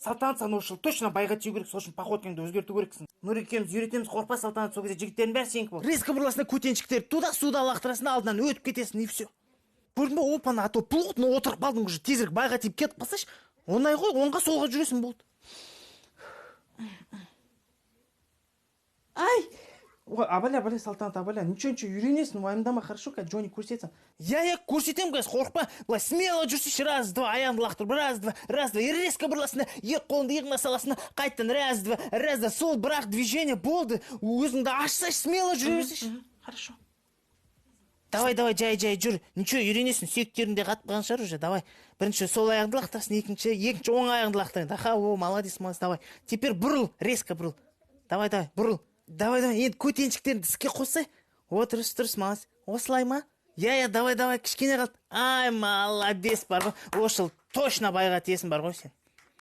Салтанат сен ошыл точно байға тию керек, сол үшін походкаңды өзгерту керексің. Нұр екеуміз үйретеміз, қорықпа Салтанат, сол кезде жігіттердің бәрі сенікі болады. Резко бұрыласың, көтеншіктер туда суда лақтырасың, алдынан өтіп кетесің и все. Көрдің бе, опаны, а то плотно отырып қалдың уже, тезірек байға тиіп кетіп қалсайшы. Оңай ғой, оңға солға жүресің болды. Ай! Абаля, Салтанат, абаля, ничего, үйренесің, уайымдама, хорошо, как Джонни көрсетсің. Я көрсетем, қазір, қорықпа, былай смело жүрсейші, раз, два, аяғыңды лақтыр, раз, два, и резко бұрыласың, екі қолыңды иығыңа саласың, қайттан, раз, два, сол, бірақ движение болды, өзіңді ашсайшы, смело жүре берсейші. Хорошо. Давай, жай жүр, ничего, үйренесің, сүйектерінде қатып қалған шығар уже, давай. Бірінші сол аяғыңды лақтырасың, екінші оң аяғыңды лақтырасың. Аха, о, молодец, давай. Теперь бұрыл, резко бұрыл. Давай, бұрыл. Давай, енді көтеншіктерді іске қоссай. Дұрыс, молодец. Осылай ма? Я, давай, кішкене қалды. Ай, молодец бар ғой. Ошыл точно байға тиесің бар ғой сен.